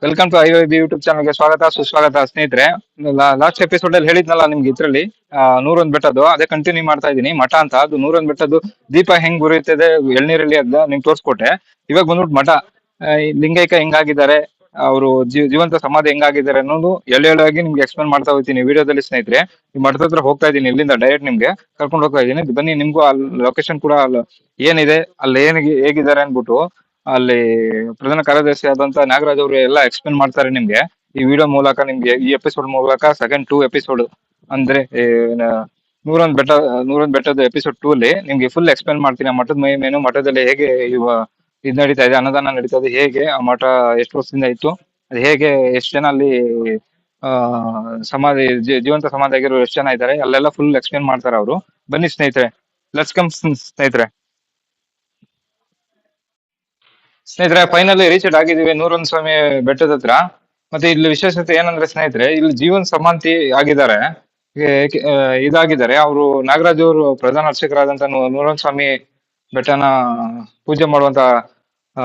Welcome to ಐವೈಬಿ YouTube ಚಾನಲ್ಗೆ ಸ್ವಾಗತ ಸುಸ್ವಾಗತ ಸ್ನೇಹಿತರೆ. ಲಾಸ್ಟ್ ಎಪಿಸೋಡ್ ಅಲ್ಲಿ ಹೇಳಿದ್ನಲ್ಲ ನಿಮ್ಗೆ ಇದ್ರಲ್ಲಿ 101 ಬೆಟ್ಟದ್ದು ಅದೇ ಕಂಟಿನ್ಯೂ ಮಾಡ್ತಾ ಇದೀನಿ. ಮಠ ಅಂತ ಅದು 101 ಬೆಟ್ಟದ್ದು ದೀಪ ಹೆಂಗ್ ಉರಿಯುತ್ತದೆ ಎಳ್ನೀರಲ್ಲಿ ಅದ ನಿಮ್ಗೆ ತೋರ್ಸ್ಕೊಟ್ಟೆ. ಇವಾಗ ಬಂದ್ಬಿಟ್ಟು ಮಠ ಈ ಲಿಂಗೈಕ್ಯ ಹೆಂಗಾಗಿದ್ದಾರೆ, ಅವರು ಜೀವಂತ ಸಮಾಧಿ ಹೆಂಗಾಗಿದ್ದಾರೆ ಅನ್ನೋದು ಎಳೆಯಾಗಿ ನಿಮ್ಗೆ ಎಕ್ಸ್ಪ್ಲೇನ್ ಮಾಡ್ತಾ ಹೋಗ್ತೀನಿ ವಿಡಿಯೋದಲ್ಲಿ ಸ್ನೇಹಿತರೆ. ಈ ಮಠದ ಹತ್ರ ಹೋಗ್ತಾ ಇದೀನಿ, ಇಲ್ಲಿಂದ ಡೈರೆಕ್ಟ್ ನಿಮ್ಗೆ ಕರ್ಕೊಂಡು ಹೋಗ್ತಾ ಇದೀನಿ. ಬನ್ನಿ, ನಿಮ್ಗೂ ಅಲ್ಲಿ ಲೊಕೇಶನ್ ಕೂಡ ಅಲ್ಲಿ ಏನಿದೆ, ಅಲ್ಲಿ ಹೇಗಿದ್ದಾರೆ ಅನ್ಬಿಟ್ಟು ಅಲ್ಲಿ ಪ್ರಧಾನ ಕಾರ್ಯದರ್ಶಿ ಆದಂತ ನಾಗರಾಜ್ ಅವರು ಎಲ್ಲ ಎಕ್ಸ್ಪ್ಲೇನ್ ಮಾಡ್ತಾರೆ ನಿಮ್ಗೆ ಈ ವಿಡಿಯೋ ಮೂಲಕ. ನಿಮ್ಗೆ ಈ ಎಪಿಸೋಡ್ ಮೂಲಕ ಸೆಕೆಂಡ್ 2 ಎಪಿಸೋಡ್ ಅಂದ್ರೆ 101 ಬೆಟ್ಟದ ಎಪಿಸೋಡ್ 2 ಅಲ್ಲಿ ನಿಮ್ಗೆ ಫುಲ್ ಎಕ್ಸ್ಪ್ಲೇನ್ ಮಾಡ್ತೀನಿ. ಆ ಮಠದ ಮಹಿಮೇನು, ಮಠದಲ್ಲಿ ಹೇಗೆ ಇದು ನಡೀತಾ ಇದೆ, ಅನ್ನದಾನ ನಡೀತಾ ಇದೆ, ಹೇಗೆ ಆ ಮಠ ಎಷ್ಟು ವರ್ಷದಿಂದ ಇತ್ತು, ಅದು ಹೇಗೆ ಎಷ್ಟು ಜನ ಅಲ್ಲಿ ಆ ಸಮಾಧಿ ಜೀವಂತ ಸಮಾಧಿ ಆಗಿರೋ ಎಷ್ಟು ಜನ ಇದ್ದಾರೆ, ಅಲ್ಲೆಲ್ಲ ಫುಲ್ ಎಕ್ಸ್ಪ್ಲೇನ್ ಮಾಡ್ತಾರೆ ಅವರು. ಬನ್ನಿ ಸ್ನೇಹಿತರೆ, ಲೆಟ್ಸ್ ಕಮ್ ಸ್ನೇಹಿತರೆ. ಫೈನಲಿ ರೀಚ್ ಆಗಿದ್ದೀವಿ 101 ಸ್ವಾಮಿ ಬೆಟ್ಟದ ಹತ್ರ. ಮತ್ತೆ ಇಲ್ಲಿ ವಿಶೇಷತೆ ಏನಂದ್ರೆ ಸ್ನೇಹಿತರೆ, ಇಲ್ಲಿ ಜೀವನ್ ಸಮಾಧಿ ಆಗಿದ್ದಾರೆ, ಇದಾಗಿದ್ದಾರೆ ಅವರು. ನಾಗರಾಜ್ ಅವರು ಪ್ರಧಾನ ಅರ್ಚಕರಾದಂತ 101 ಸ್ವಾಮಿ ಬೆಟ್ಟನ ಪೂಜೆ ಮಾಡುವಂತ ಆ,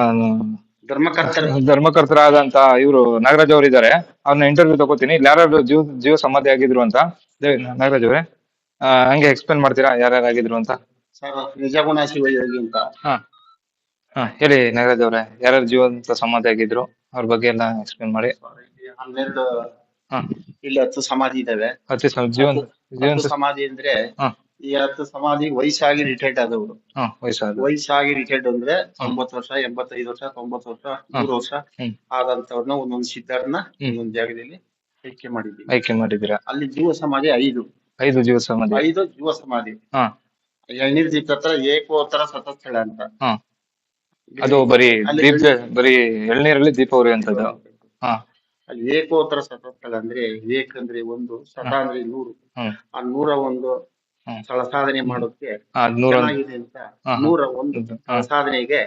ಧರ್ಮಕರ್ತರಾದಂತ ಇವರು ನಾಗರಾಜ್ ಅವರು ಇದ್ದಾರೆ. ಅವ್ರನ್ನ ಇಂಟರ್ವ್ಯೂ ತಗೋತೀನಿ. ಇಲ್ಲಿ ಯಾರ್ಯಾರು ಜೀವ ಸಮಾಧಿ ಆಗಿದ್ರು ಅಂತ. ನಾಗರಾಜ್ ಅವರೇ, ಹಂಗೆ ಎಕ್ಸ್ಪ್ಲೇನ್ ಮಾಡ್ತೀರಾ ಯಾರ್ಯಾರು ಆಗಿದ್ರು ಅಂತ? ಸರ್, ನಿಜಗುಣ ಶಿವಯೋಗಿ ಅಂತ. ಹೇಳಿ ನಾಗರಾಜ್ ಅವ್ರೆ, ಯಾರ್ಯಾರು ಜೀವಂತ ಸಮಾಧಿ ಆಗಿದ್ರು ಅವ್ರ ಬಗ್ಗೆ ಎಲ್ಲ ಎಕ್ಸ್ಪ್ಲೇನ್ ಮಾಡಿ. 12 ಇಲ್ಲಿ 10 ಸಮಾಧಿ ಇದಾವೆ. 10 ಸಮಾಧಿ ಅಂದ್ರೆ ಈ 10 ಸಮಾಧಿ ವಯಸ್ಸಾಗಿ ರಿಟೈರ್ಡ್ ಆದವರು. ವಯಸ್ಸಾಗಿ ರಿಟೈರ್ಡ್ ಅಂದ್ರೆ 90 ವರ್ಷ, 85 ವರ್ಷ, 90 ವರ್ಷ, 100 ವರ್ಷ ಆದಂತವ್ರನ್ನ ಒಂದೊಂದು ಸಿದ್ಧಾರ್ನ ಒಂದೊಂದು ಜಾಗದಲ್ಲಿ ಆಯ್ಕೆ ಮಾಡಿದ್ದೀರಾ. ಅಲ್ಲಿ ಜೀವ ಸಮಾಧಿ 5 ಜೀವ ಸಮಾಧಿ. 5 ಜೀವ ಸಮಾಧಿ. ಎಳ್ನೀರ್ ದೀಪ ಹತ್ರ ಏಕೋತ್ತರ ಸತಸ್ಥಳ ಅಂತ. ಅದು ಬರೀ ಎಳ್ನೀರಲ್ಲಿ ದೀಪ ಉರಿಯುವಂತದ್ದು. ಅಲ್ಲಿ ಏಕೋತ್ತರ ಸತಸ್ಥಳ ಅಂದ್ರೆ ಏಕ್ ಅಂದ್ರೆ 1, ಸತ ಅಂದ್ರೆ 100. ಆ 101 ಸ್ಥಳ ಸಾಧನೆ ಮಾಡೋಕೆ ಚೆನ್ನಾಗಿದೆ ಅಂತ 101 ಸಾಧನೆಗೆ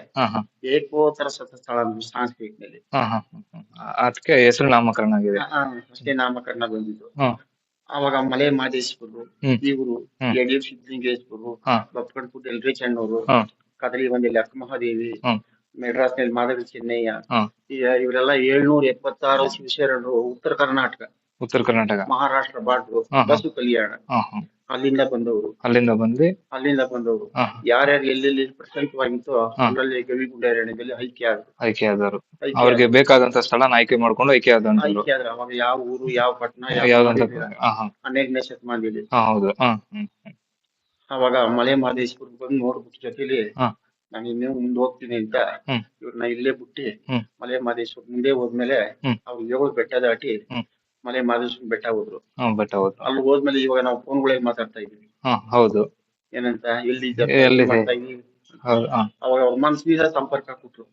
ಏಕೋತ್ತರ ಸತಸ್ಥಳ ಅಂದ್ರೆ ಸಾಂಸ್ಕೃತಿಕ ನಲ್ಲಿ ಅದಕ್ಕೆ ಹೆಸರು ನಾಮಕರಣ ಆಗಿದೆ. ಅಷ್ಟೇ ನಾಮಕರಣ ಬಂದಿದ್ದು. ಅವಾಗ ಮಲೆ ಮಾದೇಶ್ವರು, ಇವರು ಯಡಿಯೂರು ಸಿದ್ದಲಿಂಗೇಶ್ವರು, ಬಪ್ಪಕಡ್ಪುಟ್ಟು ಎಲ್ರೇಚಣ್ಣವರು, ಕದಲಿ ಬಂದಿಲ್ಲ ಅಕ್ಕ ಮಹಾದೇವಿ, ಮೆಡ್ರಾಸ್ ನಲ್ಲಿ ಮಾಧವಿ ಚೆನ್ನಯ್ಯ, ಇವರೆಲ್ಲ 776 ಶಿವಶರಣರು ಉತ್ತರ ಕರ್ನಾಟಕ, ಮಹಾರಾಷ್ಟ್ರ ಬಾರ್ಡ್ರು, ಬಸು ಕಲ್ಯಾಣ ಅಲ್ಲಿಂದ ಬಂದವರು. ಯಾರ್ಯಾರು ಎಲ್ಲೆಲ್ಲಿ ಪ್ರಶಾಂತವಾಗಿತ್ತು ಅಲ್ಲಲ್ಲಿ ಗವಿಗುಂಡಾರಣ್ಯದಲ್ಲಿ ಐಕ್ಯ ಆದರು. ಅವ್ರಿಗೆ ಬೇಕಾದಂತ ಸ್ಥಳನ ಆಯ್ಕೆ ಮಾಡ್ಕೊಂಡು ಐಕ್ಯ ಆದ್ರು. ಅವಾಗ ಯಾವ ಊರು, ಯಾವ ಪಟ್ಟಣ, 12ನೇ ಶತಮಾನದಲ್ಲಿ. ಅವಾಗ ಮಲೆ ಮಹದೇಶ್ವರ ಬಂದು ನೋಡ್ಬಿಟ್ಟು ಜೊತೆಲಿ ನಾನು ಇನ್ನೂ ಮುಂದೆ ಹೋಗ್ತೀನಿ ಅಂತ ಇವ್ರನ್ನ ಇಲ್ಲೇ ಬಿಟ್ಟಿ ಮಲೆ ಮಹದೇಶ್ವರ ಮುಂದೆ ಹೋದ್ಮೇಲೆ ಅವ್ರು 7 ಬೆಟ್ಟ ದಾಟಿ ಮಲೆ ಮಹದೇಶ್ವರ ಬೆಟ್ಟ ಹೋದ್ರು. ಅಲ್ಲಿ ಹೋದ್ಮೇಲೆ ಇವಾಗ ನಾವು ಫೋನ್ಗಳಲ್ಲಿ ಮಾತಾಡ್ತಾ ಇದೀವಿ. ಏನಂತ ಎಲ್ಲಿ ಮಾಡ್ತಾ ಇದೀವಿ. ಅವಾಗ ಅವ್ರ ಮನ್ಸಿನಿಂದ ಸಂಪರ್ಕ ಕೊಟ್ರು.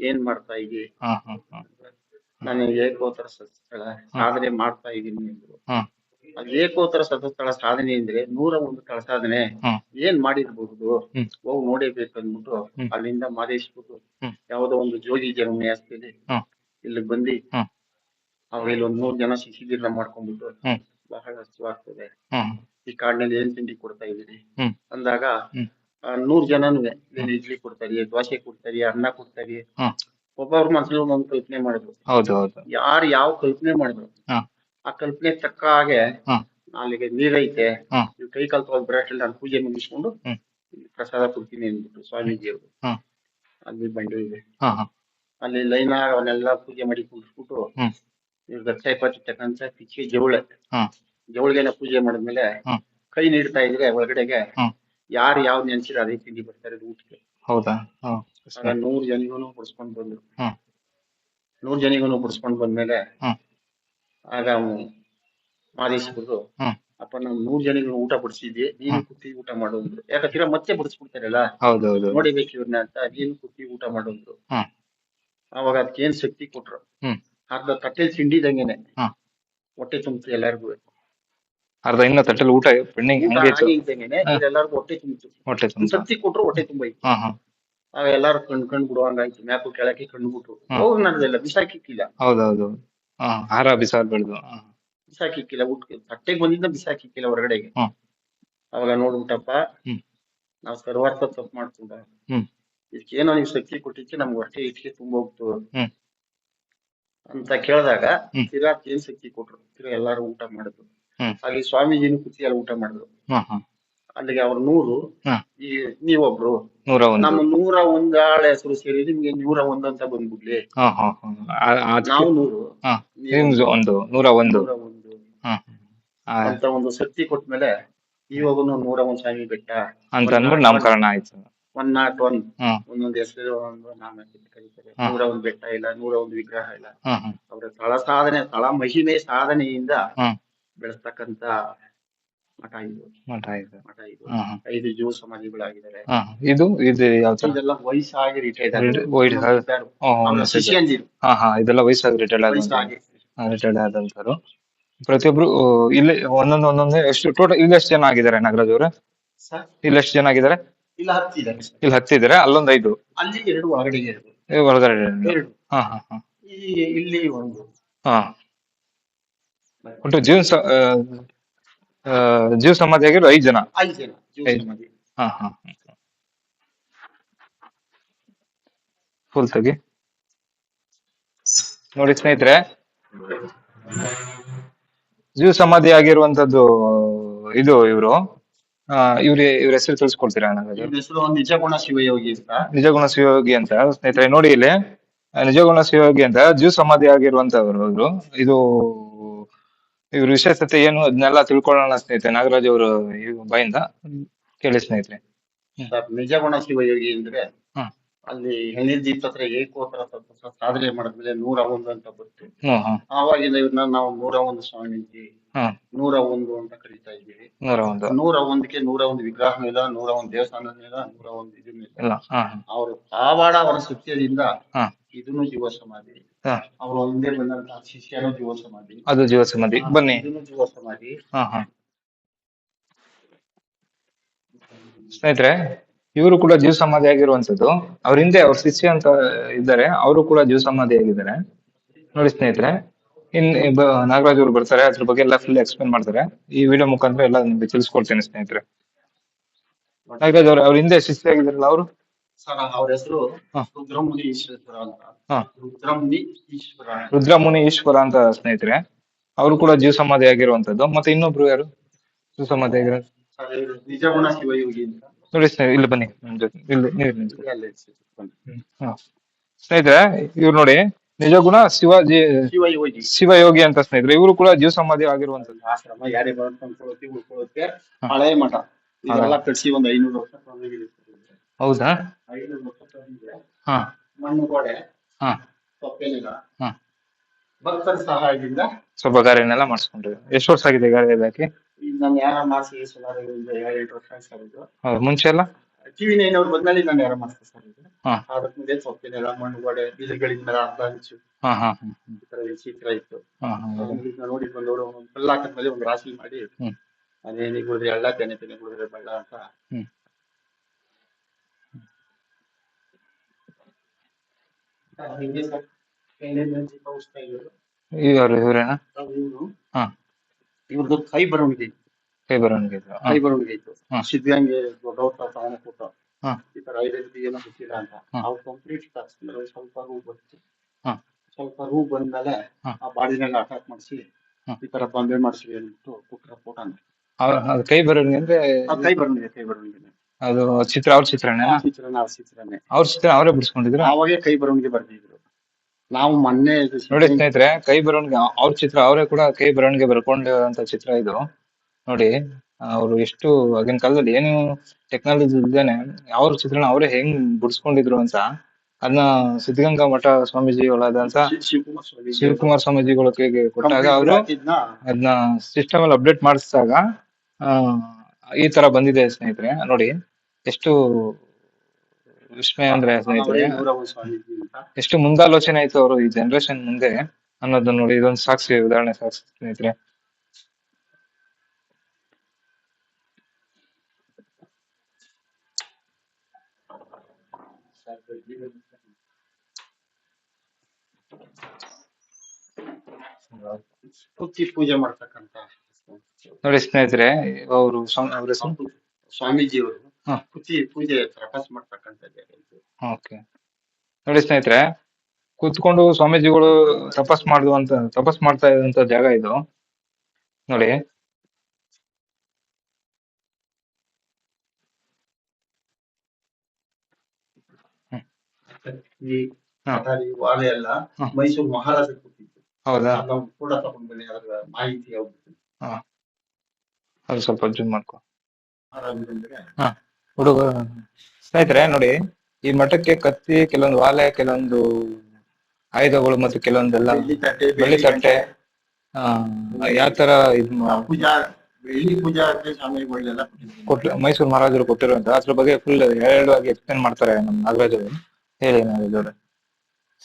ಏನ್ ಮಾಡ್ತಾ ಇದೀವಿ, ನಾನು ಏಕೋತ್ತರ ಸ್ಥಳ ಸಾಧನೆ ಮಾಡ್ತಾ ಇದೀನಿ ಅಂದ್ರು. ಅದು ಏಕೋತ್ತರ ಸತಸ್ಥಳ ಸಾಧನೆ ಅಂದ್ರೆ 101 ಸ್ಥಳ ಸಾಧನೆ ಏನ್ ಮಾಡಿರ್ಬಹುದು, ಹೋಗಿ ನೋಡೇಬೇಕು ಅಂದ್ಬಿಟ್ಟು ಅಲ್ಲಿಂದ ಮಾದೇಶ್ವರ ಯಾವ್ದೋ ಒಂದು ಜೋಗಿ ಜನ್ಮಯಾಸ್ತಿಲಿ ಇಲ್ಲಿ ಬಂದು ಅವಾಗ ಇಲ್ಲಿ 100 ಜನ ಶಿಶಿಬಿರ ಮಾಡ್ಕೊಂಡ್ಬಿಟ್ಟು ಬಹಳ ಹಸುವಾಗ್ತದೆ, ಈ ಕಾಡಿನಲ್ಲಿ ಏನ್ ತಿಂಡಿ ಕೊಡ್ತಾ ಇದೀರಿ ಅಂದಾಗ 100 ಜನನು ಇಡ್ಲಿ ಕೊಡ್ತಾರಿ, ದೋಸೆ ಕೊಡ್ತಾರಿ, ಅನ್ನ ಕೊಡ್ತಾರಿ. ಒಬ್ಬೊಬ್ರ ಮನಸ್ಸಲ್ಲಿ ಒಂದೊಂದು ಕಲ್ಪನೆ ಮಾಡಿದ್ರು. ಯಾರು ಯಾವ ಕಲ್ಪನೆ ಮಾಡಿದ್ರು ಆ ಕಲ್ಪನೆ ತಕ್ಕ ಹಾಗೆ ಅಲ್ಲಿಗೆ ನೀರೈತೆ, ನೀವು ಕೈ ಕಾಲು ತೊಳೆದು ಬರೋಷ್ಟ್ರಲ್ಲಿ ನಾನು ಪೂಜೆ ಮುಗಿಸ್ಕೊಂಡು ಪ್ರಸಾದ ಕೊಡ್ತೀನಿ ಅಂದ್ಬಿಟ್ಟು ಸ್ವಾಮೀಜಿಯವರು ಅಲ್ಲಿ ಬಂಡು ಇದೆ. ಅಲ್ಲಿ ಲೈನ್ ಅವನ್ನೆಲ್ಲ ಪೂಜೆ ಮಾಡಿ ಕುಂಡಿಸ್ಬಿಟ್ಟು ಇವ್ರ ಗಚ್ಚಾಯಿಪತ್ತಿ ತಕ್ಕಂತ ಪಿಚ್ಚಿ ಜವಳಿಗೆನ ಪೂಜೆ ಮಾಡಿದ್ಮೇಲೆ ಕೈ ನೀಡ್ತಾ ಇದ್ರೆ ಒಳಗಡೆಗೆ ಯಾರು ಯಾವ್ದು ನೆನ್ಸಿರೋ ಅದೇ ತಿಂಡಿ ಬರ್ತಾರೆ ಊಟಕ್ಕೆ. 100 ಜನಿಗೂ ಬಿಡಿಸ್ಕೊಂಡ್ ಬಂದ್ರು. 100 ಜನಿಗೂ ಬಿಡಿಸ್ಕೊಂಡ್ ಬಂದ್ಮೇಲೆ ಆಗ ಮಾದೇಶ್ವರರು, ಅಪ್ಪ ನಾವು 100 ಜನಿಗೂ ಊಟ ಬಡಿಸಿದ್ವಿ, ನೀನು ಕುತ್ತಿ ಊಟ ಮಾಡೋದ್ರು. ಯಾಕಂತೀರ ಮತ್ತೆ ಬಡಿಸ್ಬಿಡ್ತಾರಲ್ಲ, ನೋಡಿಬೇಕು ಇವ್ರನ್ನ ಅಂತ, ನೀನು ಕುತ್ತಿ ಊಟ ಮಾಡೋದ್ರು. ಅವಾಗ ಅದಕ್ಕೇನ್ ಶಕ್ತಿ ಕೊಟ್ರು, ಅರ್ಧ ತಟ್ಟೆಲ್ ತಿಂಡಿದಂಗೆನೆ ಹೊಟ್ಟೆ ತುಂಬಿತು ಎಲ್ಲಾರ್ಗು. ಇನ್ನ ತಟ್ಟೆಲ್ ಊಟ ಇದ್ದಂಗೆನೆ ಎಲ್ಲಾರ್ಗು ಹೊಟ್ಟೆ ತುಂಬಿತು. ಶಕ್ತಿ ಕೊಟ್ರು, ಹೊಟ್ಟೆ ತುಂಬಾಯ್ತು. ಆಗ ಎಲ್ಲಾರು ಕಣ್ ಬಿಡುವಂಗಾಯ್ತು. ಮ್ಯಾಕು ಕೆಳಕ್ಕೆ ಕಣ್ಣು ಬಿಟ್ರು. ಅವ್ರು ನಡೆದಿಲ್ಲ, ಬಿಸಾಕಿಕ್ಕಿಲ್ಲ. ಆಹಾರ ಬಿಸಾಕಿಕ್ಕಿಲ್ಲ, ಊಟ ತಟ್ಟೆಗೆ ಬಂದಿದ್ದ ಬಿಸಾಕಿಕ್ಕಿಲ್ಲ ಹೊರಗಡೆಗೆ. ಅವಾಗ ನೋಡ್ಬಿಟ್ಟಪ್ಪ, ನಾವ್ ಸರ್ವಾರ್ಥ ತಪ್ಪು ಮಾಡ್ಕೊಂಡ, ಇದಕ್ಕೇನೋ ನೀವು ಶಕ್ತಿ ಕೊಟ್ಟಿಕ್ಕೆ ನಮ್ಗೆ ಹೊಟ್ಟೆ ಇಟ್ಟಿಗೆ ತುಂಬ ಹೋಗ್ತು. ಅಂತ ಕೇಳಿದಾಗ ಹ್ಮ್. ತೀರಾ ಏನ್ ಶಕ್ತಿ ಕೊಟ್ರು, ತೀರಾ ಎಲ್ಲಾರು ಊಟ ಮಾಡಿದ್ರು. ಹ್ಮ್. ಅಲ್ಲಿ ಸ್ವಾಮೀಜಿನೂ ಕೂತಿ ಅಲ್ಲಿ ಊಟ ಮಾಡಿದ್ರು. ಅಲ್ಲಿಗೆ ಅವ್ರ 100 ಈ ನೀವೊಬ್ರು 101. ನಮ್ಮ 101 ಆಳ ಹೆಸರು ಸೇರಿ ನಿಮ್ಗೆ 101 ಅಂತ ಬಂದ್ಬಿಡ್ಲಿ. ನಾವು 100 ನಿಮ್ದು 101 101 ಅಂತ ಒಂದು ಶಕ್ತಿ ಕೊಟ್ಮೇಲೆ ಇವಾಗನು 101 ಸ್ವಾಮಿ ಬೆಟ್ಟ ಅಂತ ಅಂದ್ಬಿಟ್ಟು ನಾಮಕರಣ ಆಯ್ತು. 101 ಒಂದೊಂದು ಹೆಸರು ನಾಮ ಕರೀತಾರೆ. 101 ಬೆಟ್ಟ ಇಲ್ಲ, 101 ವಿಗ್ರಹ ಇಲ್ಲ. ಅವರ ತಳ ಮಹಿಮೆ ಸಾಧನೆಯಿಂದ ಬೆಳೆಸ್ತಕ್ಕಂತ ಮಠ ಇದು. 5 ಜೀವ ಸಮಾಧಿಗಳಾಗಿದ್ದಾರೆ. ಇದು ಇದೆಲ್ಲ ವಯಸ್ಸಾಗಿ ರಿಟೈರ್ಡ್ ಶಿಷ್ಯಂದಿರು. ಇದೆಲ್ಲ ವಯಸ್ಸಾಗಿ ರಿಟೈರ್ಡ್ ಆದಂತರು. ಪ್ರತಿಯೊಬ್ರು ಇಲ್ಲಿ ಒಂದೊಂದೇ ಎಷ್ಟು ಟೋಟಲ್ ಇಲ್ಲಿ ಎಷ್ಟು ಜನ ಆಗಿದ್ದಾರೆ ನಾಗರಾಜ್ ಅವ್ರೆ? ಇಲ್ಲಿ ಎಷ್ಟು ಜನ ಆಗಿದ್ದಾರೆ? ಇಲ್ಲಿ 10 ಇದಾರೆ. ಅಲ್ಲೊಂದು 5. ಅಲ್ಲಿ 2 ಹೊರಗಡೆ ಹೊರಗಡೆ 2. ಇಲ್ಲಿ 1. ಒಟ್ಟು ಜೀವ ಸಮಾಧಿ ಆಗಿರೋ 5 ಜನ. 5 ಜನ ಜೀವ ಸಮಾಧಿ. ಫುಲ್ ತೆಗಿ ನೋಡಿ ಸ್ನೇಹಿತರೆ, ಜೀವ ಸಮಾಧಿ ಆಗಿರುವಂತದ್ದು ಇದು ಇವ್ರ ಹೆಸರು ತಿಳಿಸ್ಕೊಡ್ತೀರಾ? ಹೆಸರು ನಿಜಗುಣ ಶಿವಯೋಗಿ ಅಂತ. ನಿಜಗುಣ ಶಿವಯೋಗಿ ಅಂತ ಸ್ನೇಹಿತರೆ ನೋಡಿ ಇಲ್ಲಿ ನಿಜಗುಣ ಶಿವಯೋಗಿ ಅಂತ ಜೀವ ಸಮಾಧಿ ಆಗಿರುವಂತವ್ರು ಇವರು. ಇವ್ರ ವಿಶೇಷತೆ ಏನು ಅದನ್ನೆಲ್ಲ ತಿಳ್ಕೊಳ್ಳೋಣ ಸ್ನೇಹಿತರೆ. ನಾಗರಾಜ್ ಅವರು ಬಾಯಿಂದ ಕೇಳಿ ಸ್ನೇಹಿತರೆ. ನಿಜಗುಣ ಶಿವಯೋಗಿ ಅಂದ್ರೆ ಅಲ್ಲಿ ಹೆಣ್ಣಿನ ದೀಪ ಹತ್ರ ಏಕೋತ್ತರ ಸಾಧನೆ ಮಾಡಿದ್ಮೇಲೆ 101 ಅಂತ ಬರ್ತು. ಆವಾಗಿಂದ ಇವ್ರನ್ನ ನಾವು 101 ಸ್ವಾಮೀಜಿ 101 ಅಂತ ಕರೀತಾ ಇದ್ದೀವಿ. 101ಕ್ಕೆ 101 ವಿಗ್ರಹ ಇಲ್ಲ, 101 ದೇವಸ್ಥಾನ ಇಲ್ಲ, 101 ಇದನ್ನಿಲ್ಲ. ಅವರು ಆವಾಡ ಅವರ ಸತ್ಯದಿಂದ ಇದನ್ನು ಜೀವ ಸಮಾಧಿ. ಅವರು ಹಿಂದೆ ಬಂದಂತಹ ಶಿಷ್ಯನು ಜೀವ ಸಮಾಧಿ. ಅದು ಜೀವ ಸಮಾಧಿ. ಬನ್ನಿ ಇದನ್ನು ಜೀವ ಸಮಾಧಿ. ಸ್ನೇಹಿತರೆ ಇವರು ಕೂಡ ಜೀವ ಸಮಾಧಿ ಆಗಿರುವಂತದ್ದು. ಅವ್ರ ಹಿಂದೆ ಅವ್ರ ಶಿಷ್ಯ ಅಂತ ಇದ್ದಾರೆ, ಅವರು ಕೂಡ ಜೀವ ಸಮಾಧಿ ಆಗಿದ್ದಾರೆ ನೋಡಿ ಸ್ನೇಹಿತರೆ. ನಾಗರಾಜ್ ಅವರು ಬರ್ತಾರೆ, ಅದ್ರ ಬಗ್ಗೆ ಎಲ್ಲ ಫುಲ್ ಎಕ್ಸ್ಪ್ಲೇನ್ ಮಾಡ್ತಾರೆ. ಈ ವಿಡಿಯೋ ಮುಖಾಂತರ ಎಲ್ಲ ನಿಮ್ಗೆ ತಿಳಿಸ್ಕೊಡ್ತೇನೆ ಸ್ನೇಹಿತರೆ. ನಾಗರಾಜ್ ಅವ್ರ ಹಿಂದೆ ಶಿಷ್ಯ ಆಗಿದಾರಲ್ಲ ಅವರು? ಅವ್ರ ಹೆಸರು ರುದ್ರಮುನಿ ಈಶ್ವರ ಅಂತ. ರುದ್ರಮುನಿ ಈಶ್ವರ ಅಂತ ಸ್ನೇಹಿತರೆ. ಅವರು ಕೂಡ ಜೀವ ಸಮಾಧಿ ಆಗಿರುವಂತದ್ದು. ಮತ್ತೆ ಇನ್ನೊಬ್ರು ಯಾರು ಜೀವ ಸಮಾಧಿ ಆಗಿರೋ? ನಿಜಗುಣ ಶಿವಯೋಗಿ ಅಂತ. ನೋಡಿ ಸ್ನೇಹಿತರೆ, ಇಲ್ಲಿ ಬನ್ನಿ ಸ್ನೇಹಿತರೆ. ಇವ್ರು ನೋಡಿ ನಿಜಗುಣ ಶಿವಯೋಗಿ ಅಂತ ಸ್ನೇಹಿತರೆ. ಇವರು ಕೂಡ ಜೀವ ಸಮಾಧಿ ಆಗಿರುವಂತದ್ದು. ಆಶ್ರಮ ಯಾರೇ ಉಳ್ಕೊಳ್ಳೋಕೆ ಹಳೆ ಮಠ ಇದೆಲ್ಲ ಕಟ್ಸಿ ಒಂದು 500 ವರ್ಷ. ಹೌದಾ? 500 ವರ್ಷ ಮಣ್ಣು ಗೋಡೆ, ತೊಪ್ಪೆನೆಲ, ಭಕ್ತರ ಸಹಾಯದಿಂದ ಸ್ವಲ್ಪ ಗಾರಿನೆಲ್ಲ ಮಾಡಿಸ್ಕೊಂಡ್ರಿ. ಎಷ್ಟು ವರ್ಷ ಆಗಿದೆ ಗಾರಿ ಹಾಕಿ? ನಾನು ಯಾರ ಮಾಡಿಸಿ ಸುಮಾರು 7 ವರ್ಷ ಸರ್ ಇದು. ಮುಂಚೆ ಎಲ್ಲ ಟಿವಿ 9 ಅವ್ರು ಬಂದ್ಮೇಲೆ ನಾನು ಯಾರ ಮಾಡಿಸ್ತಾ ಸರ್ ಇದು. ಅದಕ್ಕೆ ಮುಂದೆ ತೊಪ್ಪೆನೆಲ, ಮಣ್ಣು ಗೋಡೆ, ಬೀಜಗಳಿಂದ ಅರ್ಧ ಇಂಚು ಈ ತರ ಚಿತ್ರ ಇತ್ತು. ನೋಡಿ ಬಂದವರು ಒಂದು ಕಲ್ಲು ಹಾಕಿದ್ಮೇಲೆ ಒಂದು ರಾಶಿ ಮಾಡಿ ಅದೇನಿ ಕುಡಿದ್ರೆ ಎಳ್ಳ, ತೆನೆ ಕುಡಿದ್ರೆ ಬೆಳ್ಳ ಅಂತ. ಹಿಂಗೆ ಸರ್ ಇವ್ರೇನಾ? ಇವ್ರದ್ದು ಕೈ ಬರವಣಿಗೆ ಇತ್ತು. ಸಿದ್ಧಗಂಗೆ ದೊಡ್ಡವ್ರ ಕೂಟ ಈ ತರ 5 ಏನೋ ಗೊತ್ತಿಲ್ಲ ಅಂತ ಅವ್ರು ಕಂಪ್ಲೀಟ್ ಸ್ವಲ್ಪ ರೂ ಬಂತು. ಸ್ವಲ್ಪ ರೂ ಬಂದ್ಮೇಲೆ ಆ ಬಾಡಿನೆಲ್ಲ ಅಟ್ಯಾಕ್ ಮಾಡಿಸಿ ಈ ತರ ಬಂಬೆ ಮಾಡಿಸಿ ಹೇಳ್ಬಿಟ್ಟು ಕೊಟ್ಟರ ಫೋಟೋನ. ಕೈ ಬರವಣಿಗೆ ಅಂದ್ರೆ ಕೈ ಬರವಣಿಗೆ ಅದು ಚಿತ್ರ ಅವ್ರ ಚಿತ್ರನೇ ಅವ್ರ ಚಿತ್ರ ಅವರೇ ಬಿಡಿಸ್ಕೊಂಡಿದ್ರು. ಅವಾಗೆ ಕೈ ಬರವಣಿಗೆ ಬರ್ತಿದ್ರು. ನಾವು ಮೊನ್ನೆ ನೋಡಿ ಸ್ನೇಹಿತರೆ, ಕೈ ಬರವಣಿಗೆ ಅವ್ರ ಚಿತ್ರ ಅವರೇ ಕೂಡ ಕೈ ಬರವಣಿಗೆ ಬರ್ಕೊಂಡಿರುವಂತ ಚಿತ್ರ ಇದು ನೋಡಿ. ಅವರು ಎಷ್ಟು ಆಗಿನ ಕಾಲದಲ್ಲಿ ಏನು ಟೆಕ್ನಾಲಜಿ ಇದ್ದೇನೆ ಅವ್ರ ಚಿತ್ರಣ ಅವರೇ ಹೆಂಗ್ ಬಿಡಿಸ್ಕೊಂಡಿದ್ರು ಅಂತ ಅದನ್ನ ಸಿದ್ಧಗಂಗಾ ಮಠ ಸ್ವಾಮೀಜಿಗಳಾದಂತ ಶಿವಕುಮಾರ ಸ್ವಾಮೀಜಿಗಳ ಕೈಗೆ ಕೊಟ್ಟಾಗ ಅವರು ಅದನ್ನ ಸಿಸ್ಟಮ್ ಅಲ್ಲಿ ಅಪ್ಡೇಟ್ ಮಾಡಿಸಿದಾಗ ಈ ತರ ಬಂದಿದೆ ಸ್ನೇಹಿತರೆ. ನೋಡಿ ಎಷ್ಟು ವಿಸ್ಮಯ ಅಂದ್ರೆ ಸ್ನೇಹಿತರೆ, ಎಷ್ಟು ಮುಂದಾಲೋಚನೆ ಆಯ್ತು ಅವರು ಈ ಜನರೇಷನ್ ಮುಂದೆ ಅನ್ನೋದನ್ನ ನೋಡಿ. ಇದೊಂದು ಸಾಕ್ಷಿ, ಉದಾಹರಣೆ ಸಾಕ್ಷಿ ಸ್ನೇಹಿತರೆ. ಪೂಜೆ ಮಾಡ್ತಕ್ಕಂತ ನೋಡಿ ಸ್ನೇಹಿತರೆ, ಅವರು ಸ್ವಾಮೀಜಿಯವರು ಪೂಜೆ ಪ್ರಕಾಶ ಮಾಡ್ತಕ್ಕಂಥದ್ದು. ಓಕೆ ನೋಡಿ ಸ್ನೇಹಿತರೆ, ಕುತ್ಕೊಂಡು ಸ್ವಾಮೀಜಿಗಳು ತಪಸ್ ಮಾಡ್ತಾ ಇರುವಂತ ಜಾಗ ಇದು ನೋಡಿ. ಈ ಕಟಾರಿ ವಾಲೆ ಎಲ್ಲ ಮೈಸೂರು ಮಹಾರಾಜ ಕೊಟ್ಟಿದ್ದು. ಹೌದಾ? ನಾವು ಕೂಡ ತಗೊಂಡ್ ಬನ್ನಿ, ಅದರ ಮಾಹಿತಿ ಹೋಗ್ಬಿಟ್ಟು ಅದು ಸ್ವಲ್ಪ ಜೂಮ್ ಮಾಡ್ಕೊ. ಮಹಾರಾಜರಂದ್ರೆ ಹುಡುಗ ಸ್ನೇಹಿತರೆ ನೋಡಿ, ಈ ಮಠಕ್ಕೆ ಕತ್ತಿ, ಕೆಲವೊಂದು ವಾಲೆ, ಕೆಲವೊಂದು ಆಯುಧಗಳು ಮತ್ತು ಕೆಲವೊಂದೆಲ್ಲ ಬೆಳ್ಳಿ ತಟ್ಟೆ ಯಾವ ತರ ಪೂಜಾ ಬೆಳ್ಳಿ ಪೂಜಾ ಸ್ವಾಮಿಗಳೆಲ್ಲ ಮೈಸೂರು ಮಹಾರಾಜರು ಕೊಟ್ಟಿರುವಂತ ಅದ್ರ ಬಗ್ಗೆ ಫುಲ್ ಎರಡಾಗಿ ಎಕ್ಸ್ಪ್ಲೇನ್ ಮಾಡ್ತಾರೆ ನಮ್ ನಾಗರಾಜ್ ಅವರು. ಹೇಳಿ ನಾಗರಾಜ್.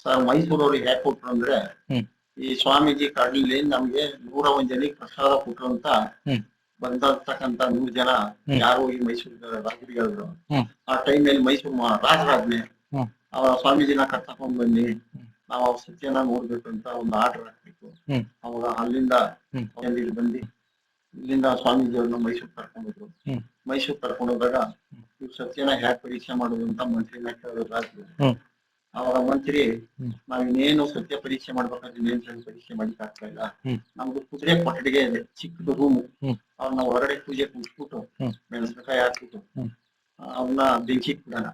ಸರ್, ಮೈಸೂರವ್ರಿಗೆ ಯಾಕೆ ಕೊಟ್ರು ಅಂದ್ರೆ, ಈ ಸ್ವಾಮೀಜಿ ಕಡಲಿ ನಮ್ಗೆ 101 ಜನಕ್ಕೆ ಪ್ರಸಾದ ಕೊಟ್ರು ಅಂತ ಬಂದಿರ್ತಕ್ಕಂತ 100 ಜನ ಯಾರು ಈ ಮೈಸೂರು ರಾಜರುಗಳು ಆ ಟೈಮಲ್ಲಿ ಮೈಸೂರು ರಾಜರಾಜ್ಞೆ ಅವರ ಸ್ವಾಮೀಜಿನ ಕರ್ಕೊಂಡ್ ಬನ್ನಿ, ನಾವು ಅವ್ರ ಸತ್ಯನ ನೋಡ್ಬೇಕು ಅಂತ ಒಂದು ಆರ್ಡರ್ ಹಾಕ್ಬೇಕು. ಅವಾಗ ಅಲ್ಲಿಂದ ಬಂದು ಇಲ್ಲಿಂದ ಸ್ವಾಮೀಜಿಯವ್ರನ್ನ ಮೈಸೂರು ಕರ್ಕೊಂಡ್ರು. ಮೈಸೂರು ಕರ್ಕೊಂಡೋದಾಗ ಇವ್ ಸತ್ಯನ ಹ್ಯಾಕ್ ಪರೀಕ್ಷೆ ಮಾಡೋದು ಅಂತ ಮಂತ್ರಿನ ಕೇಳಿದ್ರು ರಾಜರು. ಅವಾಗ ಮಂತ್ರಿ, ನಾವ್ ಇನ್ನೇನು ಸತ್ಯ ಪರೀಕ್ಷೆ ಮಾಡ್ಬೇಕಾದ್ರೆ ಇನ್ನೇನ್ ಪರೀಕ್ಷೆ ಮಾಡಿಕ್ ಆಗ್ತಾ ಇಲ್ಲ, ನಮ್ದು ಕುದುರೆ ಕೊಠಡಿಗೆ ಇದೆ ಚಿಕ್ಕದು ರೂಮು, ಅವ್ರನ್ನ ಹೊರಗಡೆ ಪೂಜೆ ಕೂತ್ಬಿಟ್ಟು ಮೆಣಸಿನಕಾಯಿ ಹಾಕ್ಬಿಟ್ಟು ಅವ್ರನ್ನ ಬೆಂಕಿ ಬಿಡೋಣ,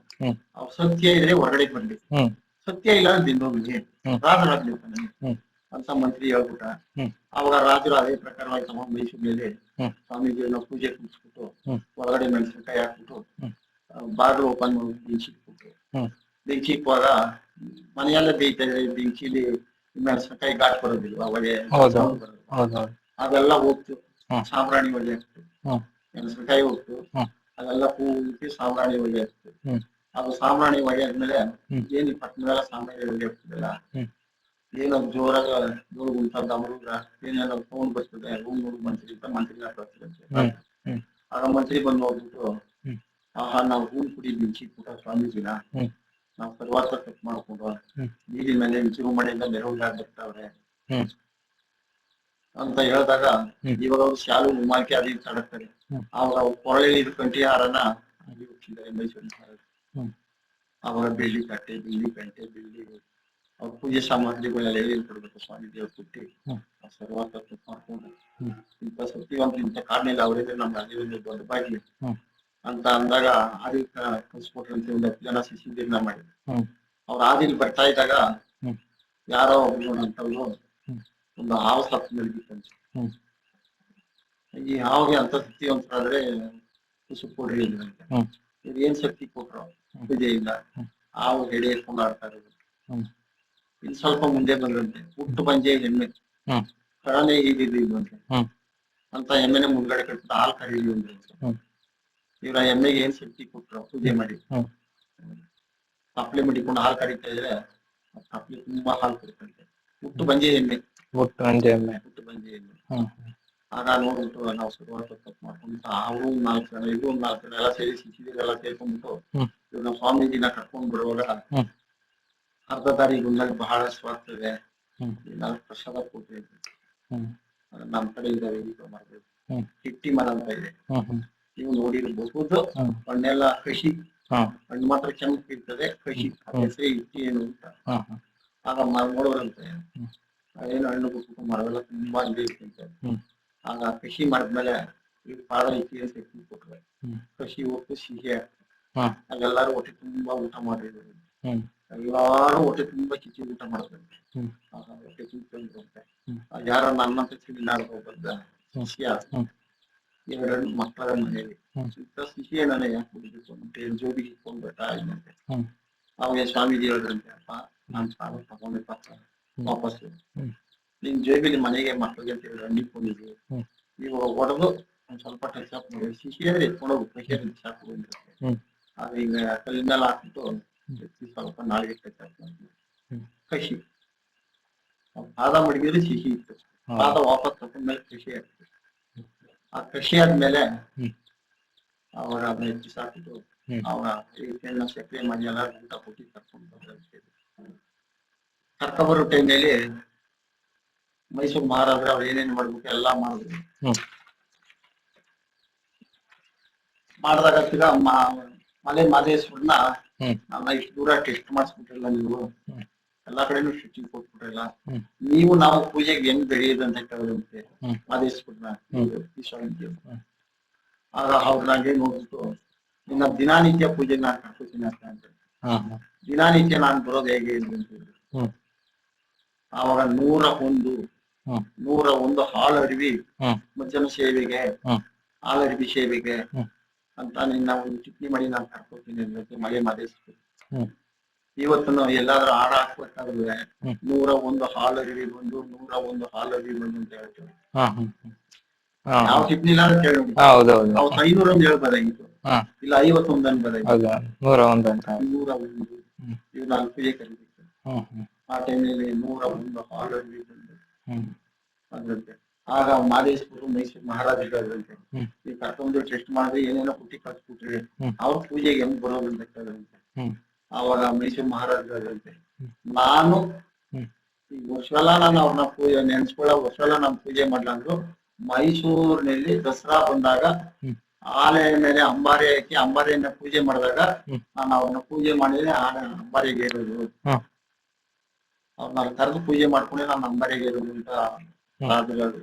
ಅವ್ರ ಸತ್ಯ ಇದ್ರೆ ಹೊರಗಡೆ ಬರ್ಲಿ, ಸತ್ಯ ಇಲ್ಲ ದಿನೋಗ್ಲಿ ರಾಜರಾಜ್ಞೆ ಅಂತ ಮಂತ್ರಿ ಹೇಳ್ಬಿಟ್ಟ. ಅವಾಗ ರಾಜರು ಅದೇ ಪ್ರಕಾರವಾಗಿ ತಮ್ಮ ಮೈಸೂರು ಮೇಲೆ ಸ್ವಾಮೀಜಿಯವ್ರನ್ನ ಪೂಜೆ ಕೂರಿಸ್ಬಿಟ್ಟು ಹೊರಗಡೆ ಮೆಣಸಿನಕಾಯಿ ಹಾಕ್ಬಿಟ್ಟು ಬಾಗಿಲು ಓಪನ್ ಮಾಡಿ ಬೆಂಕಿ ಇಕ್ಕುವಾಗ ಮನೆಯೆಲ್ಲ ಬೇಯ್ತಾ ಇದೆ, ಬೆಂಕಿಲಿ ಮೆಣಸಿನಕಾಯಿ ಘಾಟ್ ಬರೋದಿಲ್ವ, ಒಳ್ಳೆ ಅದೆಲ್ಲ ಹೋಗ್ತು, ಸಾಂಬ್ರಾಣಿ ಒಳ್ಳೆ ಆಗ್ತು, ಮೆಣಸಿನಕಾಯಿ ಹೋಗ್ತು, ಅದೆಲ್ಲ ಪೂರ್ತಿ ಸಾಂಬ್ರಾಣಿ ಒಳ್ಳೆ ಆಗ್ತು. ಅದು ಸಾಂಬ್ರಾಣಿ ಒಳ್ಳೆ ಆದ್ಮೇಲೆ ಏನ್ ಪಟ್ಟಣದೆಲ್ಲ ಸಾಂಬ್ರಾಣಿ ಒಳ್ಳೆ ಆಗ್ತದಲ್ಲ, ಏನೋ ಜೋರಾಗ ಜೋರು ಉಂಟಾದ ಅಮರುದ್ರ ಏನೇನೋ ಫೋನ್ ಬರ್ತದೆ, ರೂಮ್ ನೋಡು ಮಂತ್ರಿ ಅಂತ ಮಂತ್ರಿ ಹಾಕ್ತದೆ. ಆಗ ಮಂತ್ರಿ ಬಂದು ನೋಡ್ಬಿಟ್ಟು, ಆಹಾ ನಾವು ಹೂನ್ ಕುಡಿ ಬೆಂಕಿ ಕೂಟ ಸ್ವಾಮೀಜಿನ ನಾವು ಸರ್ವಾಸ ಕಟ್ ಮಾಡ್ಕೊಂಡು ಬೀದಿ ಮೇಲೆ ಚಿರುಮಣೆಯಿಂದ ಮೆರವಣಿಗೆ ಬರ್ತಾವ್ರೆ ಅಂತ ಹೇಳಿದಾಗ, ಇವಾಗ ಅವ್ರು ಶಾಲು ಉಮಾಕಿ ಅದೇ ತಡಕ್ತಾರೆ. ಅವಾಗ ಅವ್ರು ಕೊರಳಲ್ಲಿ ಕಂಠಿ ಹಾರನ ಅಲ್ಲಿ ಹುಟ್ಟಿದ್ದಾರೆ ಮೈಸೂರಿನ. ಅವಾಗ ಬೆಳ್ಳಿ ಕಟ್ಟೆ, ಬೆಳ್ಳಿ ಗಂಟೆ, ಬೆಳ್ಳಿ ಅವ್ರ ಪೂಜೆ ಸಾಮಗ್ರಿಗಳೆಲ್ಲ ಏನ್ ಕೊಡ್ಬೇಕು ಸ್ವಾಮೀಜಿ ಅವ್ರು ಕೊಟ್ಟಿ ಸರ್ವಾಸ ಕಟ್ ಮಾಡ್ಕೊಂಡು ಇಂಥ ಸತ್ಯವಂತ ಇಂಥ ಕಾರಣೆಲ್ಲ ಅವರಿದ್ರೆ ನಮ್ಮ ರಾಜ್ಯದಲ್ಲಿ ದೊಡ್ಡ ಬಾಗಿ ಅಂತ ಅಂದಾಗ ಆದಿಲ್ ಕಳ್ಸ್ಕೊಟ್ರಂತೆ. ಒಂದು 10 ಜನ ಶಿಷ್ಯರನ್ನ ಮಾಡಿ ಅವ್ರ ಆದಿಲ್ ಬರ್ತಾ ಇದ್ದಾಗ ಯಾರೋ ಅಂತವ್ರು ಒಂದು ಹಾವು ಸತ್ತು ಮಲಗಿತ್ತಂತೆ. ಈ ಹಾವಿಗೆ ಅಂತ ಸತ್ಯವಂತರಾದ್ರೆ ಕುಸು ಕೊಡ್ರಿ ಇದ್ರಂತೆ. ಇವ್ರು ಏನ್ ಶಕ್ತಿ ಕೊಟ್ರು ಪೂಜೆಯಿಂದ ಹಾವು ಹೆಡೆ ಎತ್ಕೊಂಡು ಆಡ್ತಾ ಇರೋದು. ಇನ್ ಸ್ವಲ್ಪ ಮುಂದೆ ಬಂದ್ರಂತೆ, ಹುಟ್ಟು ಬಂಜೆ ಎಮ್ಮೆ ಕಳನೆ ಹೀಗಿರ್ಲಿಲ್ವಂತೆ ಅಂತ ಎಮ್ಮೆನೆ ಮುಂದ್ಗಡೆ ಕಟ್ಟ ಹಾಲು ಕರೀಲಿ ಅಂದ್ರಂತೆ. ಇವ್ರ ಎಮ್ಮೆಗೆ ಏನ್ ಶಕ್ತಿ ಕೊಟ್ರು ಪೂಜೆ ಮಾಡಿ ತಪ್ಲೆ ಮಡಿಕೊಂಡು ಹಾಲು ಕರೀತಾ ಇದ್ರೆ ತಪ್ಲೆ ತುಂಬಾ ಹಾಲು ಕೊಡ್ತಂತೆ. ಹುಟ್ಟು ಬಂಜೆ ಎಮ್ಮೆ. ಆಗ ನೋಡ್ಬಿಟ್ಟು ನಾವು ಸರ್ವಾಸ ತಪ್ಪು ಮಾಡ್ಕೊಂಡು ಅವ್ರು 4 ಜನ ಇವ್ರು 4 ಜನ ಎಲ್ಲ ಸೇರಿ ಶಿಶಿದೆಲ್ಲ ಸೇರ್ಕೊಂಡ್ಬಿಟ್ಟು ಇವ್ರನ್ನ ಸ್ವಾಮೀಜಿನ ಕರ್ಕೊಂಡ್ ಬಿಡುವಾಗ ಅರ್ಧ ದಾರಿ ಗುಂದಾಗ ಬಹಳ ಸ್ವಾಗ್ತದೆ, ನಾನು ಪ್ರಸಾದ ಕೊಡ್ತೇವೆ, ನಮ್ ಕಡೆ ಇದ್ದಾವೆ ಮಾಡ್ಬೇಕು, ಹಿಟ್ಟಿ ಮರ ಅಂತ ಇದೆ, ನೀವು ನೋಡಿರ್ಬಹುದು. ಹಣ್ಣೆಲ್ಲ ಕೃಷಿ ಹಣ್ಣು ಮಾತ್ರ ಕೆಂಪು ಇರ್ತದೆ, ಕೃಷಿ ಹೆಸರೇ ಹಿಟ್ಟಿ ಏನು ಅಂತ. ಆಗ ನೋಡೋರಂತೆ ಏನು ಹಣ್ಣು ಬಿಟ್ಬಿಟ್ಟು ಮರವೆಲ್ಲ ತುಂಬಾ ಇದೆ ಇರ್ತಂತೆ. ಆಗ ಕೃಷಿ ಮಾಡಿದ್ಮೇಲೆ ಈ ಪಾದ ಇತಿಹಾಸ ಕೊಟ್ರೆ ಕೃಷಿ ಹೋಗ್ತು ಸಿಹಿ ಆಗ್ತದೆ. ಅದೆಲ್ಲಾರು ಹೊಟ್ಟೆ ತುಂಬಾ ಊಟ ಮಾಡಿದ್ರು, ಎಲ್ಲಾರು ಹೊಟ್ಟೆ ತುಂಬಾ ಕಿಚ್ಚಿ ಊಟ ಮಾಡ್ತಾರೆ. ಆಗ ಹೊಟ್ಟೆ ತುಂಬಿದಂತೆ ಯಾರ ನನ್ನಂತ ಚಿನ್ನಾಡ್ಕೊ ಬಂದ ಶಿಷ್ಯ 2 ಮಕ್ಕಳ ಮನೆಯಲ್ಲಿ ಶಿಷ್ಯ ನನ್ನ ಯಾಕೆ ಕುಡಿಬೇಕು ಅಂತ ಜೋಬಿಗೆ ಇಟ್ಕೊಂಡ್ ಬರ್ತಾ ಇದ್ದಂತೆ. ಅವಾಗ ಸ್ವಾಮೀಜಿ ಹೇಳಿದ್ರಂತೆ, ಅಪ್ಪ ನಾನ್ ಸಾಲ ತಗೊಂಡೆ ಪಾಪ ವಾಪಸ್ ನಿನ್ ಜೇಬಿಲಿ ಮನೆಗೆ ಮಕ್ಕಳಿಗೆ ಅಂತ ಹೇಳಿ ಅಂಡಿಕೊಂಡಿದ್ವಿ, ಇವಾಗ ಹೊಡೆದು ಒಂದ್ ಸ್ವಲ್ಪ ಟಚ್ ಅಪ್ ಮಾಡಿ ಶಿಶಿಯಾದ್ರೆ ಎತ್ಕೊಂಡೋಗಿ ಕೃಷಿಯಲ್ಲಿ ಸಾಕು ಬಂದಿರುತ್ತೆ. ಆಗ ಈಗ ಕಲ್ಲಿಂದೆಲ್ಲ ಹಾಕ್ಬಿಟ್ಟು ಸ್ವಲ್ಪ ನಾಳೆಗೆ ಟಚ್ ಅಪ್ ಮಾಡಿ ಕೃಷಿ ಪಾದ ಮಡಗಿದ್ರೆ ಸಿಹಿ ಇತ್ತು, ಪಾದ ವಾಪಸ್ ತಗೊಂಡ್ಮೇಲೆ ಕೃಷಿ ಆಗ್ತದೆ. ಆ ಕೃಷಿ ಆದ್ಮೇಲೆ ಅವಾಗ ಅದನ್ನ ಹೆಚ್ಚು ಸಾಕಿಟ್ಟು ಅವರ ಎಣ್ಣೆ ಸಕ್ಕರೆ ಮಾಡಿ ಎಲ್ಲ ಊಟ ಕೊಟ್ಟು ಕರ್ಕೊಂಡ್ಬರೋ ಟೈಮ್ನಲ್ಲಿ ಮೈಸೂರು ಮಹಾರಾಜರು ಅವ್ರು ಏನೇನ್ ಮಾಡ್ಬೇಕು ಎಲ್ಲಾ ಮಾಡಿದ್ರು. ಮಾಡಿದಾಗ ತಿರ್ಗಾ ಮಲೆ ಮಾದೇಶ್ವರನ ನನ್ನ ಇಷ್ಟು ದೂರ ಟೆಸ್ಟ್ ಮಾಡಿಸ್ಬಿಟ್ಟಿಲ್ಲ ನೀವು, ಎಲ್ಲಾ ಕಡೆನೂ ಶುಚಿ ಕೊಟ್ಬಿಟ್ರಲ್ಲ, ಹ್ಮ್. ನೀವು ನಾವು ಪೂಜೆಗೆ ಹೆಂಗ್ ಬೆಳೆಯೋದಂತ ಕೇಳಿದಂತೆ ಹ್ಮ್. ಮಾದೇಶ್ವರನ ಹ್ಮ್. ಈಶ್ವರನಿಗೆ. ಹ್ಮ್. ಆಗ ಅವ್ರನ್ನಾಗೆ ನೋಡ್ಬಿಟ್ಟು ಇನ್ನ ದಿನಾನಿತ್ಯ ಪೂಜೆಗೆ ನಾನು ಕರ್ಕೋತೀನಿ ಅಂತ ಅಂತ ಹಾ, ಹಾ. ದಿನಾನಿತ್ಯ ನಾನು ಬರೋದು ಹೇಗೆ ಅಂತ ಹೇಳಿದ್ರು. ಹ್ಮ್. ಆವಾಗ 101 ಹ್ಮ್. 101 ಹಾಲರಿವಿ ಹ್ಮ್. ಮಜ್ಜನ ಸೇವೆಗೆ, ಹ್ಮ್. ಹಾಲರಿವಿ ಸೇವೆಗೆ ಹ್ಮ್. ಅಂತ ನಿನ್ನ ಒಂದು ಟಿಪ್ಪಣಿ ಮಾಡಿ ನಾನು ಕರ್ಕೋತೀನಿ ಅಂತ ಮಲೆ ಮಾದೇಶ್ವರ. ಹ್ಮ್. ಇವತ್ತು ಎಲ್ಲಾದ್ರೂ ಹಾಡ ಹಾಕ್ಬೇಕಾದ್ರೆ ಹ್ಮ್. 101 ಹಾಲರಿವಿ ಬಂದು 101 ಹಾಲರಿವಿ ಬಂದು ಅಂತ ಹೇಳ್ತಾರೆ. ಹಾ, ಹ್ಮ್. ಹಾ, ಯಾವ ಟಿಪ್ಪಣಿ ಇಲ್ಲ ಅಂತ ಹೇಳಿ ಹೌದೌದು. ಅವತ್ತು 500 ಹೇಳ್ಬೋದಾಗಿತ್ತು, ಹಾ, ಇಲ್ಲ 51 ಅನ್ಬೋದಾಗಿತ್ತು. ಹೌದಾ, 101 ಅಂತ. 101 ಹ್ಮ್. ಇವ್ ನಾನು ಪೂಜೆ ಕರೀಬೇಕು. ಹ್ಮ್. ಹ್ಮ್. ಆ ಟೈಮಲ್ಲಿ 101 ಹಾಲರಿವಿ ಬಂದು ಹ್ಮ್. ಅಂದ್ರಂತೆ. ಆಗ ಮಾದೇಶ್ವರು ಮೈಸೂರು ಮಹಾರಾಜರಂತೆ ಹ್ಮ್. ಈ ಕರ್ಕೊಂಡು ಟೆಸ್ಟ್ ಮಾಡಿದ್ರೆ ಏನೇನೋ ಹುಟ್ಟಿ ಕಳ್ಸ್ಬಿಟ್ರಿ, ಹ್ಮ್. ಅವ್ರ ಪೂಜೆಗೆ ಹೆಂಗ್ ಬರೋದು ಅಂತ ಕೇಳಿದ್ರಂತೆ. ಹ್ಮ್. ಆವಾಗ ಮೈಸೂರು ಮಹಾರಾಜರಂತೆ, ಹ್ಮ್. ನಾನು ಹ್ಮ್. ಈ ವರ್ಷವೆಲ್ಲ ನಾನು ಅವ್ರನ್ನ ಪೂಜೆ ನೆನ್ಸ್ಕೊಳ್ಳೋ ವರ್ಷವೆಲ್ಲ ನಾನು ಪೂಜೆ ಮಾಡ್ಲಾಂದ್ರು ಮೈಸೂರಿನಲ್ಲಿ ದಸರಾ ಬಂದಾಗ ಹ್ಮ್. ಆನೆ ಮೇಲೆ ಅಂಬಾರಿ ಹಾಕಿ ಅಂಬಾರಿಯನ್ನ ಪೂಜೆ ಮಾಡಿದಾಗ ಹ್ಮ್. ನಾನು ಅವ್ರನ್ನ ಪೂಜೆ ಮಾಡಿದ್ರೆ ಆನೆ ಅಂಬಾರಿಗೆ ಇರೋದು, ಹ್ಮ್. ಅವ್ರನ್ನ ಕರೆದು ಪೂಜೆ ಮಾಡ್ಕೊಂಡೆ ನಾನು ಅಂಬಾರಿಗೆ ಇರೋದು ಅಂತ ಹ್ಮ್. ರಾಜರು.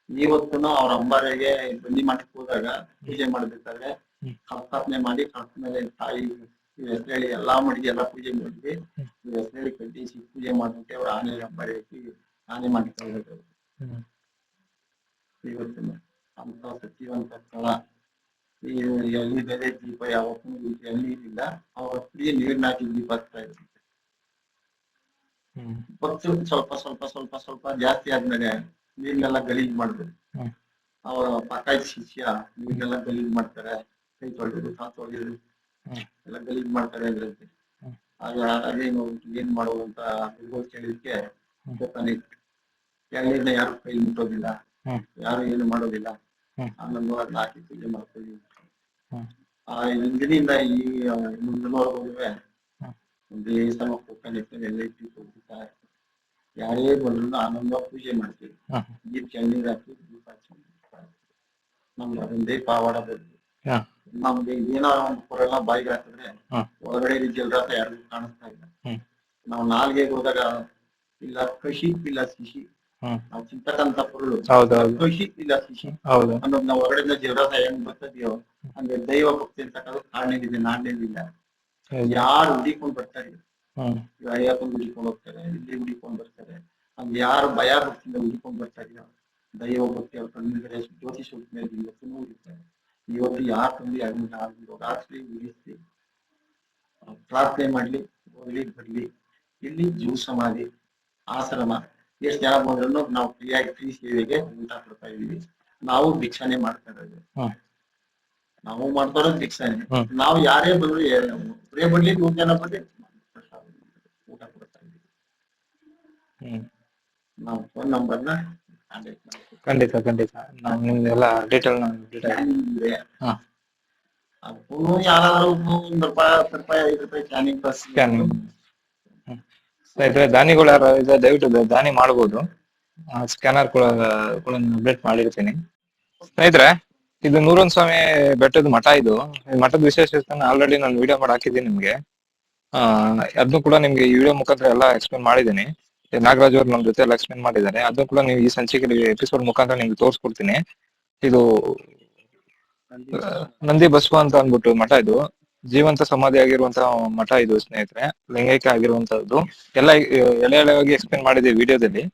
ಇವತ್ತು ಅವ್ರ ಅಂಬಾರಿಗೆ ಬನ್ನಿ ಮಾಡಕ್ ಹೋದಾಗ ಪೂಜೆ ಮಾಡ್ಬೇಕಾದ್ರೆ ಹ್ಮ್. ಸ್ಥಾಪನೆ ಮಾಡಿ ಮೇಲೆ ತಾಯಿ ಹೆಸರು ಹೇಳಿ ಎಲ್ಲಾ ಮಡಿಗೆ ಎಲ್ಲಾ ಪೂಜೆ ಮಾಡಿದ್ವಿ, ಹೆಸರು ಹೇಳಿ ಕಟ್ಟಿಸಿ ಪೂಜೆ ಮಾಡ್ಬಿಟ್ಟೆ ಅವ್ರ ಆನೆ ಅಂಬಾರಿ ಹಾಕಿ ಆನೆ ಮಾಡಿ ಕಳ್ದೋದ್ರು. ಹ್ಮ್. ಇವತ್ತು ಅಂತ ಸತ್ಯವಂತ ಸ್ಥಳ. ಈ ಎಲ್ಲಿ ಬೆಲೆ ದೀಪ ಯಾವತ್ತೂ ಎಲ್ಲಿ ಇಲ್ಲ, ಅವ್ರ ಪ್ರಿಯ ನೀರ್ನ ಹಾಕಿ ದೀಪ ಹಚ್ತಾ ಇದ್ರು. ಹ್ಮ್. ಭಕ್ತರು ಸ್ವಲ್ಪ ಸ್ವಲ್ಪ ಸ್ವಲ್ಪ ಸ್ವಲ್ಪ ಜಾಸ್ತಿ ಆದ್ಮೇಲೆ ನೀರ್ನೆಲ್ಲ ಗಲೀಜ್ ಮಾಡಿದ್ರು. ಹ್ಮ್. ಅವರ ಪಕಾಯಿ ಶಿಷ್ಯ ನೀರ್ನೆಲ್ಲ ಗಲೀಜ್ ಮಾಡ್ತಾರೆ, ಕೈ ತೊಳೆಯೋದು ಕಾಲು ತೊಳೆಯೋದು ಹ್ಮ್. ಎಲ್ಲ ಗಲೀಜ್ ಮಾಡ್ತಾರೆ ಅಂದ್ರಂತೆ. ಹ್ಮ್. ಆಗ ಅದೇನು ಏನ್ ಮಾಡೋದು ಅಂತ ಕೇಳಿದಕ್ಕೆ ಹ್ಮ್. ಗೊತ್ತಾನೆ ಎಳ್ನೀರ್ನ ಯಾರು ಕೈ ಮುಟ್ಟೋದಿಲ್ಲ, ಹ್ಮ್. ಯಾರು ಏನು ಮಾಡೋದಿಲ್ಲ, ಹ್ಮ್. ಆನಂದ ಅದನ್ನ ಹಾಕಿ ಪೂಜೆ ಮಾಡ್ತೀವಿ. ಹ್ಮ್. ಆ ಹಿಂದಿನಿಂದ ಈ ಮುಂದಿನವರೆಗೂ ಹ್ಮ್. ದೇವಸ್ಥಾನ ಹೋಗ್ತಾನೆ ಎಲ್ಲ ಇಟ್ಟು ಯಾರೇ ಬಂದ್ರು ಆನಂದ ಪೂಜೆ ಮಾಡ್ತೀವಿ. ಹ್ಮ್. ದೀಪ ಎಳ್ನೀರ್ ಹಾಕಿ ದೀಪ ಹಚ್ಚಿ ನಮ್ಗೆ ಅದೊಂದೇ ಪಾವಾಡ ಬಂದು ಹಾ. ನಮ್ಗೆ ಏನಾರ ಒಂದು ಕೊರೆಲ್ಲ ಬಾಯಿಗೆ ಹಾಕಿದ್ರೆ ಹ್ಮ್. ಒಳಗಡೆ ಜಲರಾತ ಯಾರಿಗೂ ಕಾಣಿಸ್ತಾ ಇಲ್ಲ. ಹ್ಮ್. ನಾವು ನಾಲ್ಗೆಗೆ ಹೋದಾಗ ಇಲ್ಲ ಕಷಿ ಇಲ್ಲ ಸಿಹಿ, ಹ್ಮ್. ನಾವು ಚಿಂತಕಂತ ಪೊರುಳು ಹೌದೌದು. ಕಷಿ ಇಲ್ಲ ಸಿಹಿ ಹೌದು. ಅನ್ನೋದು ನಾವು ಹೊರಗಡೆಯಿಂದ ಜಲರಾತ ಹೆಂಗ್ ಬರ್ತದೆಯೋ ಹಂಗೆ ದೈವ ಭಕ್ತಿ ಅಂತಕ್ಕಂಥ ಕಾರಣವಿದೆ, ನಾಣ್ಯವಿಲ್ಲ. ಯಾರು ಹುಡಿಕೊಂಡ್ ಬರ್ತಾರೆ, ಹ್ಮ್. ಅಯ್ಯಪ್ಪನ್ ಹುಡಿಕೊಂಡು ಹೋಗ್ತಾರೆ, ಇಲ್ಲಿ ಹುಡಿಕೊಂಡ್ ಬರ್ತಾರೆ, ಹಂಗೆ ಯಾರು ಭಯ ಭಕ್ತಿಯಿಂದ ಹುಡಿಕೊಂಡ್ ಬರ್ತಾರೆಯೋ ದೈವ ಭಕ್ತಿ ಅವ್ರ ಕಣ್ಣಿದ್ರೆ ಜ್ಯೋತಿ ಸ್ವಲ್ಪ ಮೇಲೆ ಇವತ್ತು ಉಳಿತಾರೆ. ಇವತ್ತು ಯಾರು ತಂದು ಯಾರು ರಾತ್ರಿ ಉಳಿಸಿ ಪ್ರಾರ್ಥನೆ ಮಾಡ್ಲಿ, ಹೋಗ್ಲಿ ಬರ್ಲಿ, ಇಲ್ಲಿ ಜೀವ ಸಮಾಧಿ ಆಶ್ರಮ ಎಷ್ಟು ಜನ ಬಂದ್ರು ನಾವು ಫ್ರೀ ಸೇವೆಗೆ ಊಟ ಕೊಡ್ತಾ ಇದೀವಿ. ನಾವು ಭಿಕ್ಷಾನೆ ಮಾಡ್ತಾ ಇರೋದು, ಹ್ಮ್. ನಾವು ಮಾಡ್ತಾ ಇರೋದು ಭಿಕ್ಷಾನೆ. ಹ್ಮ್. ನಾವು ಯಾರೇ ಬಂದ್ರು ಒಬ್ಬರೇ ಬರ್ಲಿ 100 ಜನ ಬರ್ಲಿ ಊಟ ಕೊಡ್ತಾ ಇದೀವಿ. ಹ್ಮ್. ನಾವು ಫೋನ್ ನಂಬರ್ನ ಕಾಂಟ್ಯಾಕ್ಟ್ ಮಾಡ್ತೀವಿ. ಖಂಡಿತ ಖಂಡಿತ ನಾನು ನಿಮ್ದೆಲ್ಲ ಡೀಟೇಲ್ ಹಾ ಅದಕ್ಕೂ ಯಾರಾದ್ರೂ ₹1 ₹10 ₹5 ಸ್ಕ್ಯಾನಿಂಗ್ ಪ್ಲಸ್ ಸ್ಕ್ಯಾನಿಂಗ್. ಸ್ನೇಹಿತರೆ ದಾನಿಗಳು ಯಾರು ಇದೆ ದಯವಿಟ್ಟು ದಾನಿ ಮಾಡ್ಬೋದು. ಸ್ಕ್ಯಾನರ್ ಕೂಡ ಅಪ್ಡೇಟ್ ಮಾಡಿರ್ತೀನಿ. ಸ್ನೇಹಿತರೆ ಇದು 101 ಸ್ವಾಮಿ ಬೆಟ್ಟದ ಮಠ. ಇದು ಈ ಮಠದ ವಿಶೇಷತೆ ಆಲ್ರೆಡಿ ನಾನು ವಿಡಿಯೋ ಮಾಡಿ ಹಾಕಿದ್ದೀನಿ ನಿಮ್ಗೆ. ಅದನ್ನು ಕೂಡ ನಿಮ್ಗೆ ಈ ವಿಡಿಯೋ ಮುಖಾಂತರ ಎಲ್ಲ ಎಕ್ಸ್ಪ್ಲೇನ್ ಮಾಡಿದ್ದೀನಿ. ನಾಗರಾಜ್ ಅವರು ನಮ್ಮ ಜೊತೆ ಎಲ್ಲ ಎಕ್ಸ್ಪ್ಲೇನ್ ಮಾಡಿದ್ದಾರೆ. ಅದನ್ನು ಕೂಡ ನೀವು ಈ ಸಂಚಿಕೆ ಎಪಿಸೋಡ್ ಮುಖಾಂತರ ನಿಮ್ಗೆ ತೋರಿಸ್ಕೊಡ್ತೀನಿ. ಇದು ನಂದಿ ಬಸವ ಅಂತ ಅಂದ್ಬಿಟ್ಟು ಮಠ. ಇದು ಜೀವಂತ ಸಮಾಧಿ ಆಗಿರುವಂತಹ ಮಠ ಇದು ಸ್ನೇಹಿತರೆ, ಲಿಂಗೈಕ್ಯ ಆಗಿರುವಂತದ್ದು. ಎಲ್ಲ ಎಳೆ ಎಳೆಯಾಗಿ ಎಕ್ಸ್ಪ್ಲೇನ್ ಮಾಡಿದೆ ವಿಡಿಯೋದಲ್ಲಿ.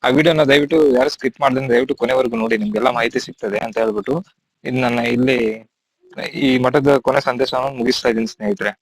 ಆ ವಿಡಿಯೋನ ದಯವಿಟ್ಟು ಯಾರು ಸ್ಕಿಪ್ ಮಾಡ್ದೆ ದಯವಿಟ್ಟು ಕೊನೆವರೆಗೂ ನೋಡಿ, ನಿಮ್ಗೆಲ್ಲ ಮಾಹಿತಿ ಸಿಗ್ತದೆ ಅಂತ ಹೇಳ್ಬಿಟ್ಟು ಇದು ನನ್ನ ಇಲ್ಲಿ ಈ ಮಠದ ಕೊನೆ ಸಂದೇಶವನ್ನು ಮುಗಿಸ್ತಾ ಇದ್ದೀನಿ ಸ್ನೇಹಿತರೆ.